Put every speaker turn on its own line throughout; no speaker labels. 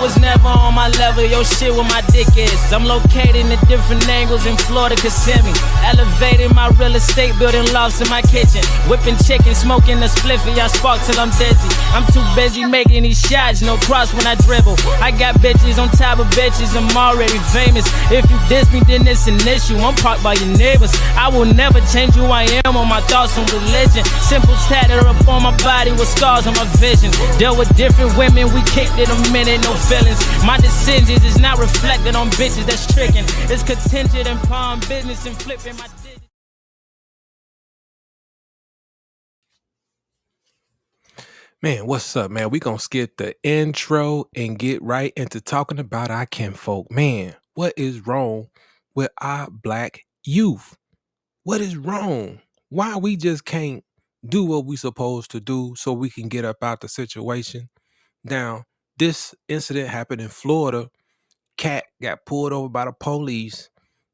was never on my level, your shit where my dick is. I'm located in different angles in Florida, Kissimmee. Elevated my real estate, building lofts in my kitchen. Whipping chicken, smoking a spliffy, I spark till I'm dizzy. I'm too busy making these shots, no cross when I dribble. I got bitches on top of bitches, I'm already famous. If you diss me, then it's an issue. I'm parked by your neighbors. I will never change who I am or my thoughts on religion. Simple tatted up on my body with scars on my vision. Dealt with different women, we kicked it a minute, no feelings. My decisions is not reflected on bitches that's tricking. It's contingent and palm business and flipping my digits.
Man, what's up, man? We gonna skip the intro and get right into talking about our kinfolk. Man, what is wrong with our black youth? What is wrong? Why we just can't do what we supposed to do so we can get up out the situation? Now, this incident happened in Florida. Cat got pulled over by the police.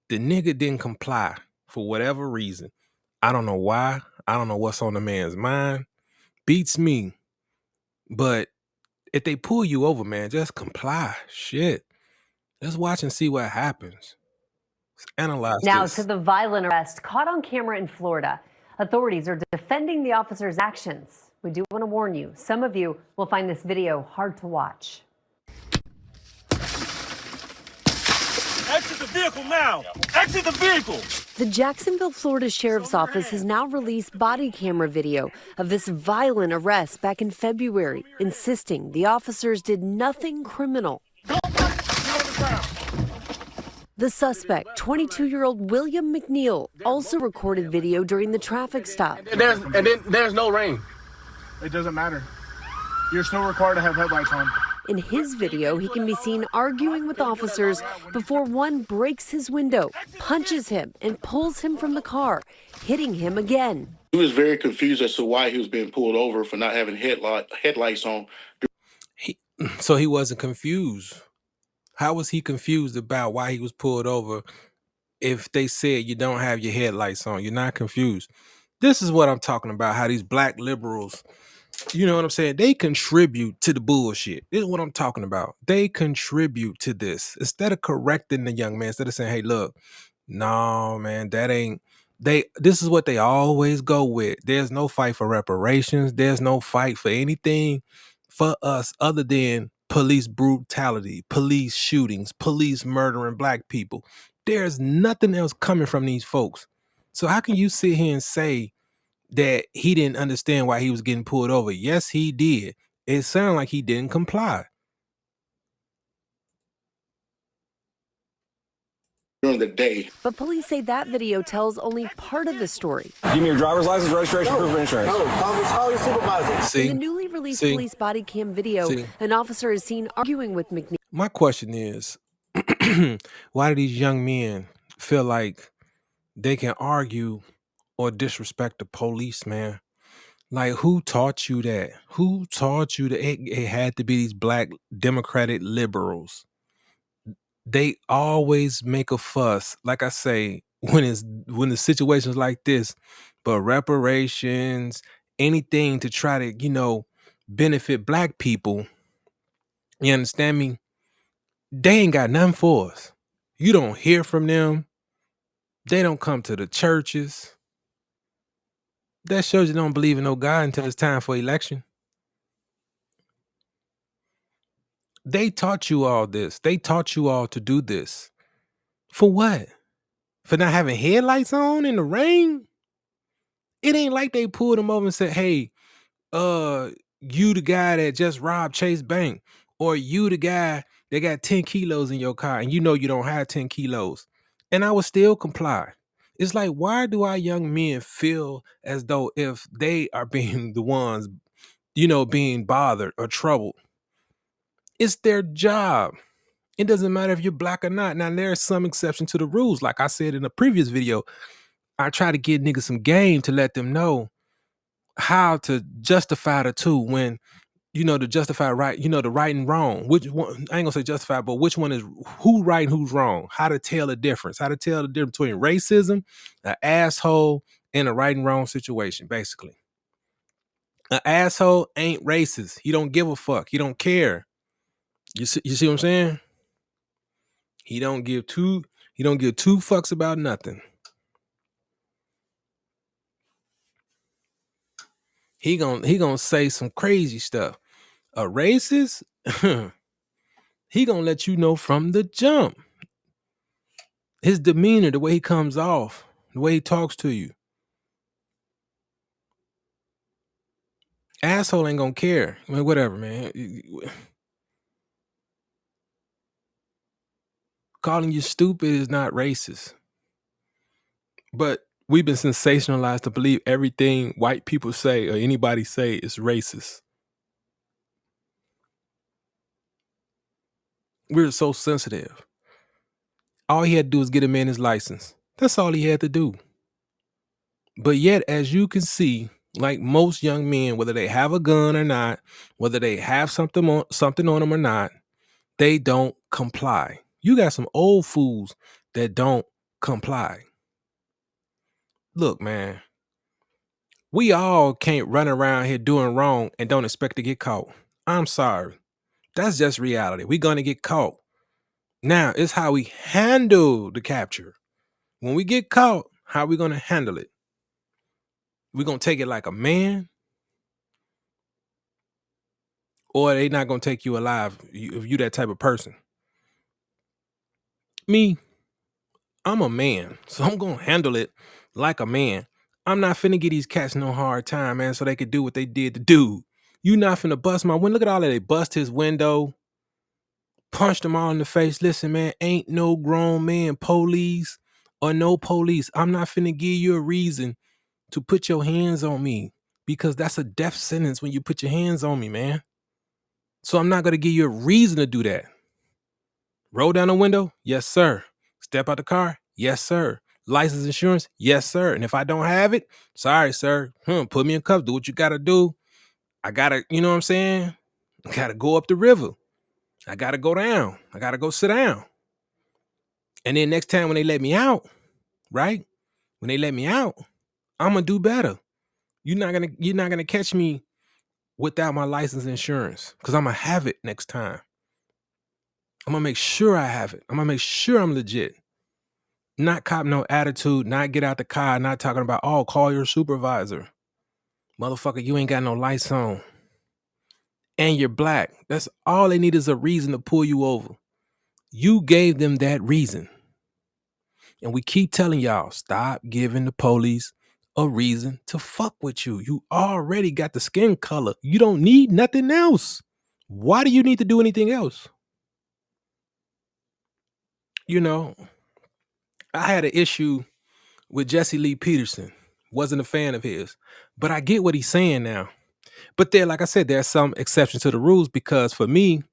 The nigga didn't comply for whatever reason. I don't know why. I don't know what's on the man's mind. Beats me. But if they pull you over, man, just comply. Shit. Let's watch and see what happens. Let's analyze
Now
this.
to the violent arrest caught on camera in Florida. Authorities are defending the officer's actions. We do want to warn you, some of you will find this video hard to watch.
Exit the vehicle now! Exit the vehicle!
The Jacksonville, Florida Sheriff's Office has now released body camera video of this violent arrest back in February, insisting the officers did nothing criminal. The suspect, 22-year-old William McNeil, also recorded video during the traffic stop.
There's no rain.
It doesn't matter. You're still required to have headlights on.
In his video, he can be seen arguing with officers before one breaks his window, punches him, and pulls him from the car, hitting him again.
He was very confused as to why he was being pulled over for not having headlights on.
So he wasn't confused. How was he confused about why he was pulled over if they said you don't have your headlights on? You're not confused. This is what I'm talking about, how these black liberals, you know what I'm saying? They contribute to the bullshit. This is what I'm talking about. They contribute to this. Instead of correcting the young man, instead of saying, hey, look, no, man, that ain't, this is what they always go with. There's no fight for reparations. There's no fight for anything for us other than police brutality, police shootings, police murdering black people. There's nothing else coming from these folks. So how can you sit here and say that he didn't understand why he was getting pulled over? Yes, he did. It sounded like he didn't comply.
During the day.
But police say that video tells only part of the story.
Give me your driver's license, registration, proof of insurance.
No, call your supervisor.
In the newly released police body cam video, an officer is seen arguing with McNeil.
My question is, why do these young men feel like they can argue or disrespect the police, man? Like, who taught you that? Who taught you that it had to be these black Democratic liberals? They always make a fuss, like I say, when the situation's like this, but reparations, anything to try to, benefit black people. You understand me? They ain't got nothing for us. You don't hear from them. They don't come to the churches. That shows you don't believe in no God until it's time for election. They taught you all this. They taught you all to do this. For what? For not having headlights on in the rain? It ain't like they pulled them over and said, hey, you the guy that just robbed Chase Bank, or you the guy that got 10 kilos in your car and you know you don't have 10 kilos. And I would still comply. It's like, why do our young men feel as though if they are being the ones, being bothered or troubled? It's their job. It doesn't matter if you're black or not. Now, there's some exception to the rules. Like I said in a previous video, I try to give niggas some game to let them know how to justify the two when, to justify right, the right and wrong. Which one, I ain't gonna say justify, but which one is who right and who's wrong? How to tell the difference. How to tell the difference between racism, an asshole, and a right and wrong situation, basically. An asshole ain't racist. He don't give a fuck. He don't care. You see what I'm saying? He don't give two fucks about nothing. He gonna say some crazy stuff. A racist, he gonna let you know from the jump. His demeanor, the way he comes off, the way he talks to you. Asshole ain't gonna care. I mean, whatever, man. Calling you stupid is not racist. But we've been sensationalized to believe everything white people say or anybody say is racist. We're so sensitive. All he had to do was get a man his license. That's all he had to do. But yet, as you can see, like most young men, whether they have a gun or not, whether they have something on them or not, they don't comply. You got some old fools that don't comply. Look, man, we all can't run around here doing wrong and don't expect to get caught. I'm sorry. That's just reality. We're going to get caught. Now, it's how we handle the capture. When we get caught, how are we going to handle it? We're going to take it like a man, or they not going to take you alive if you that type of person. Me, I'm a man, so I'm going to handle it like a man. I'm not finna get these cats no hard time, man, so they could do what they did to dude. You not finna bust my window. Look at all that. They bust his window, punched him all in the face. Listen, man, ain't no grown man police or no police. I'm not finna give you a reason to put your hands on me, because that's a death sentence when you put your hands on me, man. So I'm not gonna give you a reason to do that. Roll down the window? Yes, sir. Step out the car? Yes, sir. License, insurance? Yes, sir. And if I don't have it, sorry, sir. Put me in cuffs. Do what you gotta do. I gotta, you know what I'm saying? I gotta go up the river. I gotta go down. I gotta go sit down. And then next time when they let me out, right? When they let me out, I'm gonna do better. You're not gonna catch me without my license and insurance, because I'm gonna have it next time. I'm gonna make sure I have it. I'm gonna make sure I'm legit. Not cop no attitude, not get out the car, not talking about, oh, call your supervisor. Motherfucker, you ain't got no lights on. And you're black. That's all they need, is a reason to pull you over. You gave them that reason. And we keep telling y'all, stop giving the police a reason to fuck with you. You already got the skin color. You don't need nothing else. Why do you need to do anything else? You know, I had an issue with Jesse Lee Peterson. Wasn't a fan of his. But I get what he's saying now. But there, like I said, there's some exceptions to the rules, because for me,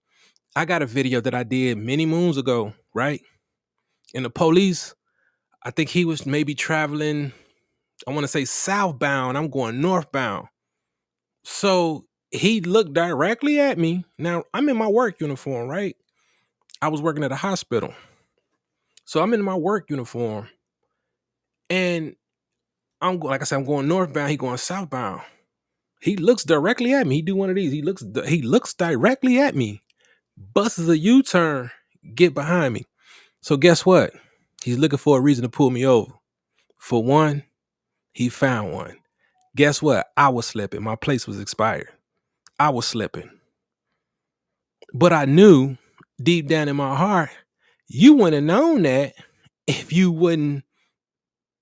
I got a video that I did many moons ago, right? And the police, I think he was maybe traveling, I want to say southbound. I'm going northbound. So he looked directly at me. Now, I'm in my work uniform, right? I was working at a hospital. So I'm in my work uniform. And I'm going northbound. He going southbound. He looks directly at me. He do one of these. He looks directly at me. Busts a U-turn, get behind me. So guess what? He's looking for a reason to pull me over. For one, he found one. Guess what? I was slipping. My place was expired. I was slipping. But I knew deep down in my heart, you wouldn't have known that if you wouldn't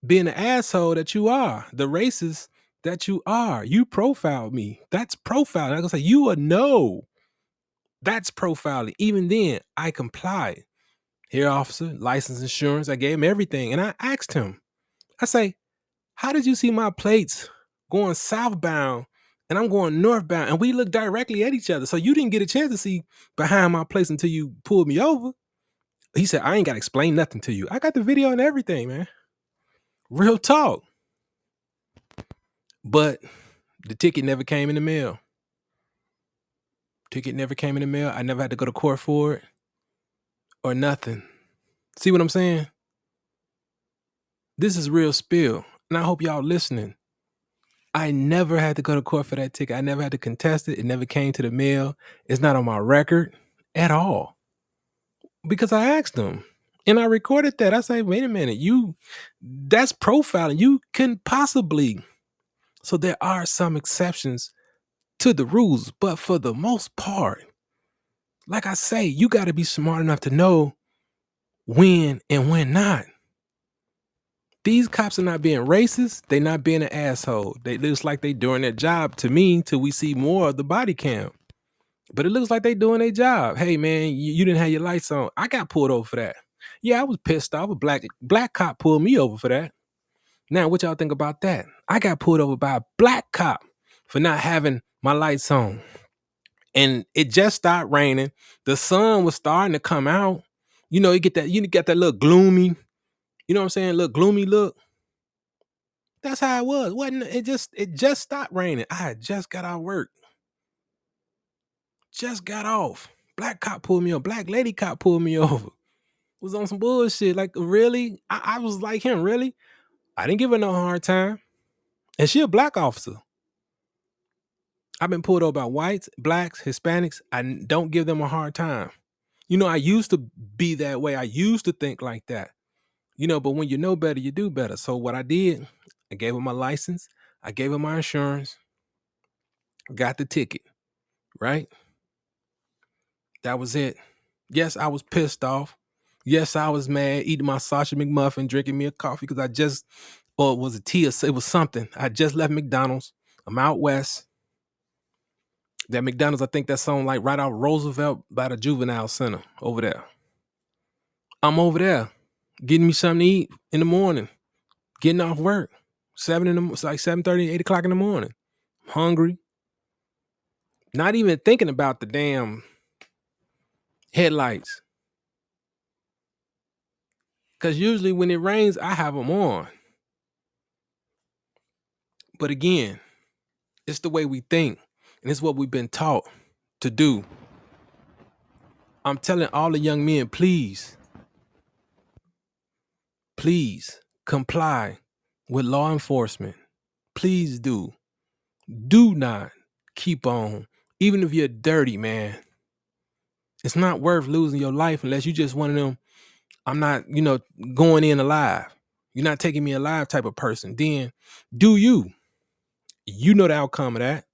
be an asshole that you are, the racist that you are. You profiled me. That's profiling. Like I say, you would know. That's profiling. Even then, I complied. Here, officer, license, insurance. I gave him everything. And I asked him, I say, how did you see my plates going southbound and I'm going northbound? And we looked directly at each other. So you didn't get a chance to see behind my place until you pulled me over. He said, I ain't got to explain nothing to you. I got the video and everything, man. Real talk. But the ticket never came in the mail. Ticket never came in the mail. I never had to go to court for it or nothing. See what I'm saying? This is real spill. And I hope y'all listening. I never had to go to court for that ticket. I never had to contest it. It never came to the mail. It's not on my record. at all. Because I asked them and I recorded that. I say, wait a minute, that's profiling. You couldn't possibly. So there are some exceptions to the rules, but for the most part, like I say, you got to be smart enough to know when and when not. These cops are not being racist. They're not being an asshole. They looks like they doing their job to me till we see more of the body cam. But it looks like they doing their job. Hey man, you didn't have your lights on. I got pulled over for that. Yeah, I was pissed off. A black cop pulled me over for that. Now, what y'all think about that? I got pulled over by a black cop for not having my lights on. And it just started raining. The sun was starting to come out. You know, you get that little gloomy, you know what I'm saying? Little gloomy look. That's how it was. Wasn't it? It just stopped raining. I had just got out of work. Just got off. Black cop pulled me over. Black lady cop pulled me over. Was on some bullshit. Like, really? I was like him, really? I didn't give her no hard time. And she a black officer. I've been pulled over by whites, blacks, Hispanics. I don't give them a hard time. You know, I used to be that way. I used to think like that. You know, but when you know better, you do better. So what I did, I gave her my license. I gave her my insurance. Got the ticket, right? That was it. Yes, I was pissed off. Yes, I was mad, eating my sausage McMuffin, drinking me a coffee because or it was a tea, or it was something. I just left McDonald's. I'm out west. That McDonald's, I think that's on like right out Roosevelt by the juvenile center over there. I'm over there getting me something to eat in the morning, getting off work. It's like 7:30, 8 o'clock in the morning. I'm hungry. Not even thinking about the damn headlights. Because usually when it rains, I have them on. But again, it's the way we think. And it's what we've been taught to do. I'm telling all the young men, please comply with law enforcement. Please do. Do not keep on. Even if you're dirty, man. It's not worth losing your life unless you just one of them, I'm not, going in alive. You're not taking me alive type of person. Then do you. You know the outcome of that.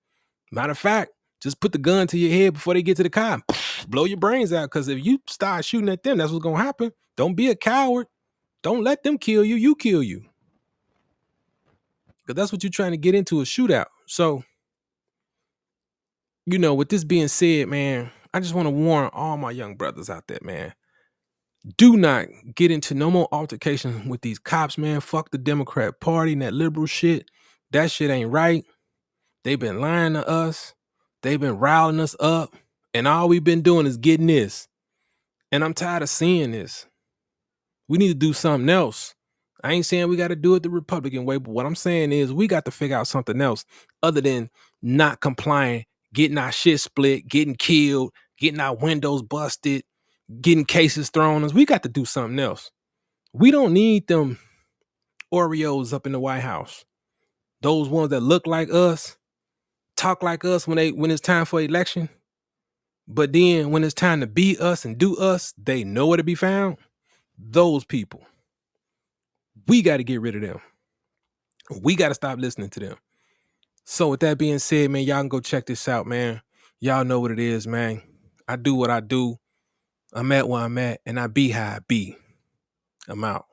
Matter of fact, just put the gun to your head before they get to the car and blow your brains out. Because if you start shooting at them, that's what's going to happen. Don't be a coward. Don't let them kill you. You kill you. Because that's what you're trying to get into, a shootout. So, with this being said, man, I just want to warn all my young brothers out there, man. Do not get into no more altercations with these cops, man. Fuck the Democrat Party and that liberal shit. That shit ain't right. They've been lying to us. They've been riling us up. And all we've been doing is getting this. And I'm tired of seeing this. We need to do something else. I ain't saying we got to do it the Republican way, but what I'm saying is we got to figure out something else other than not complying, getting our shit split, getting killed, getting our windows busted, getting cases thrown us. We got to do something else. We don't need them Oreos up in the White House. Those ones that look like us, talk like us when it's time for election. But then when it's time to be us and do us, they know where to be found. Those people. We got to get rid of them. We got to stop listening to them. So with that being said, man, y'all can go check this out, man. Y'all know what it is, man. I do what I do. I'm at where I'm at, and I be how I be. I'm out.